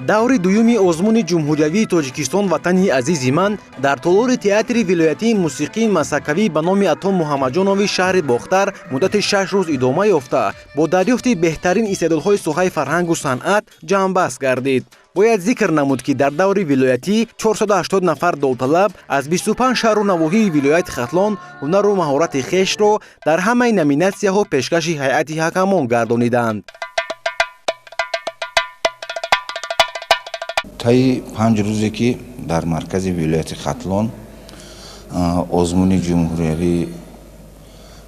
даври дуюми озмуни ҷумҳуриявии Тоҷикистон ватани азизи ман дар толори театри вилоятии мусиқии масакавӣ ба номи Ато Муҳаммаҷонови шаҳри Бохтар муддати 6 рӯз идома ёфта бо дарёфти беҳтарин истеъдодҳои соҳаи фарҳангу санъат ҷамъбаст гардид. бояд зикр намуд ки дар даври вилоятӣ 480 нафар довталаб аз 25 шаҳру навоҳии вилояти Хатлон ҳунару маҳорати хешро дар ҳамаи номинатсияҳо пешкаши ҳайати ҳакамон гардониданд. таи 5 рӯзе ки дар маркази вилояти Хатлон озмуни ҷумҳуриявии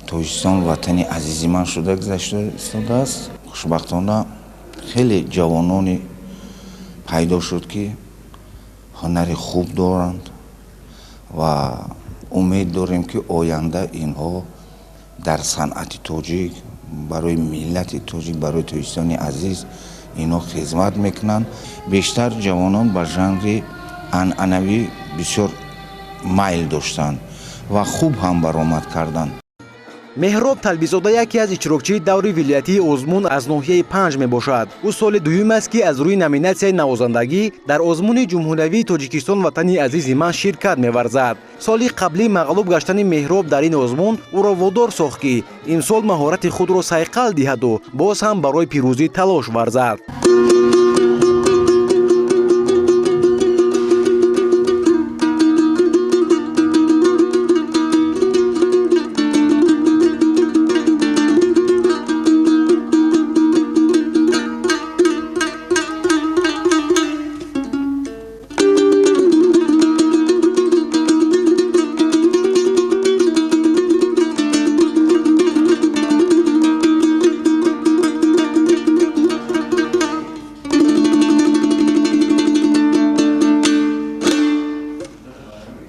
Тоҷикистон ватани азизи ман шуда гузашта истодааст. хушбахтона хеле ҷавонони пайдо шуд ки ҳунари хуб доранд ва умед дорем ки оянда инҳо дар санъати тоҷик барои миллати тоҷик барои Тоҷикистони азиз инҳо хизмат мекунанд. бештар ҷавонон ба жанри анъанавӣ бисёр майл доштанд ва хуб ҳам баромад карданд. меҳроб Талбизода яке аз иштирокчии даври вилоятии озмун аз ноҳияи 5 мебошад. ӯ соли дуюм аст ки аз рӯи номинатсияи навозандагӣ дар озмуни ҷумҳуриявии Тоҷикистон ватани азизи ман ширкат меварзад. соли қаблӣ мағлуб гаштани Меҳроб дар ин озмун ӯро водор сохт ки имсол маҳорати худро сайқал диҳаду боз ҳам барои пирӯзӣ талош варзад.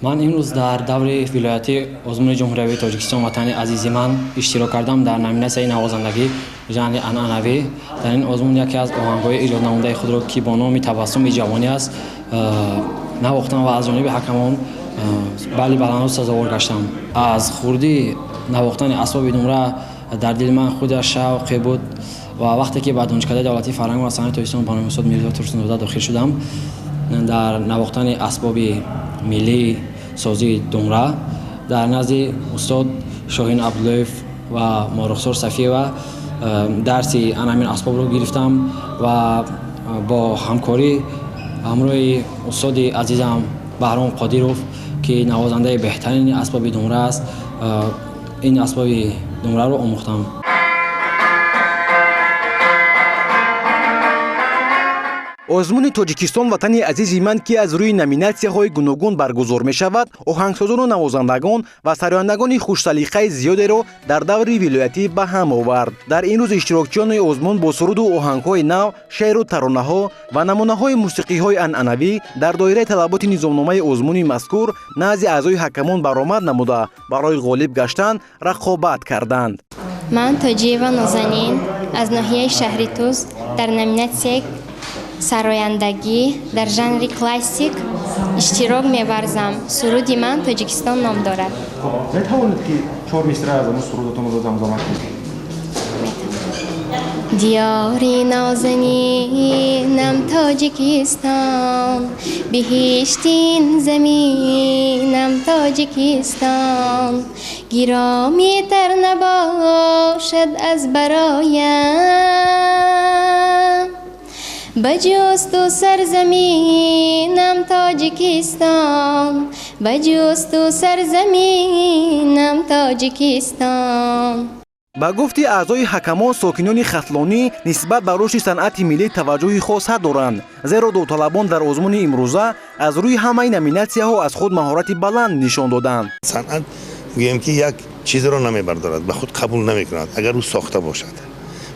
من امروز در دوره ولایتی ازمون جمهوری تاجیکستان وطن عزیز من اشتراک کردم در نامیناسیون نوازندگی ژانر انعنوی. در این ازمون یکی از آهنگ‌های ایجاد نموده خود را که با نام تبسم جوانی است نواختم و از جانب حکمان بله بلند سزاوار گشتم. از خوردی نواختن اسباب نمره در دل من خود شوق بود و وقتی که به دانشکده دولتی فرهنگ و صنعت تاجیکستان بانو مسعود میرزا ترسن‌زاده داخل شدم در نواختن اسباب ملی سازی دمره در نزد استاد شاهین عبداللطیف و مارخسار صفیه درسی انامین اسباب رو گرفتم و با همکاری همراه استاد عزیزم بهرام قادیروف که نوازنده بهترین اسباب دمره است این اسباب دمره رو آموختم. озмуни Тоҷикистон ватани азизи ман ки аз рӯи номинатсияҳои гуногун баргузор мешавад оҳангсозону навозандагон ва сарояндагони хушсалиқаи зиёдеро дар даври вилоятӣ ба ҳам овард. дар ин рӯз иштирокчиёни озмун бо суруду оҳангҳои нав шеъру таронаҳо ва намунаҳои мусиқиҳои анъанавӣ дар доираи талаботи низомномаи озмуни мазкур назди аъзои ҳакамон баромад намуда барои ғолиб гаштан рақобат карданд. ман Тоҷиева Нозанин аз ноҳияи шаҳри Туз дар номинатсияи сарояндагӣ дар жанри классик иштирок меварзам. суруди ман Тоҷикистон ном дорад. метавонед ки 4 мисра аз амон сурудатонро замзама кунед? диёри нозанинам Тоҷикистон биҳиштин заминам Тоҷикистон гиромитар набошад аз бароям بجوست و سرزمینم تاجیکستان بجوست و سرزمینم تاجیکستان. ба гуфти аъзои ҳакамон сокинони хатлонӣ нисбат ба рушди санъати миллӣ таваҷҷӯҳи хоса доранд, зеро довталабон дар озмуни имрӯза аз рӯи ҳамаи номинатсияҳо аз худ маҳорати баланд нишон доданд. санъат гӯем ки як чизро намебардорад, ба худ қабул намекунад агар ӯ сохта бошад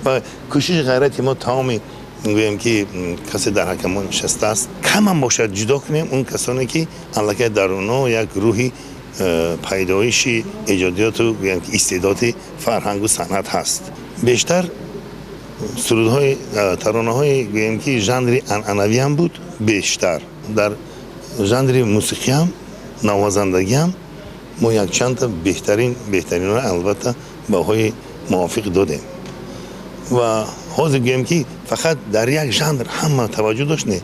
ва кӯшиши ғайрати мо тамоми گویم که کسی در حکمان نشسته است کم هم باشد جدا کنیم اون کسانی که الکی در اونها یک روحی پیدایشی ایجادیات و استعداد فرهنگ و صنعت هست. بیشتر سرودهای ترانه‌های گویم که ژانر انعنوی هم بود. بیشتر در ژانر موسیقی هم نوازندگی هم ما یک چند تا بهترین البته باهای موافق دادیم و حاضر گویم که فقط در یک ژانر همه توجه داشت نه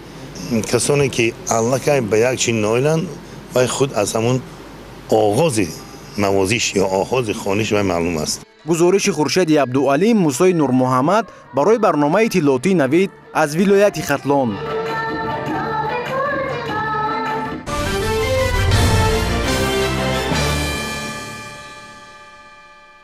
کسانی که علاقه به یک چیز نایلن و خود از همون آغاز نوازش یا آغاز خوانش و معلوم است. گزارش خورشید عبدالعلیم موسی نور محمد برای برنامه اطلاعاتی نوید از ولایت ختلان.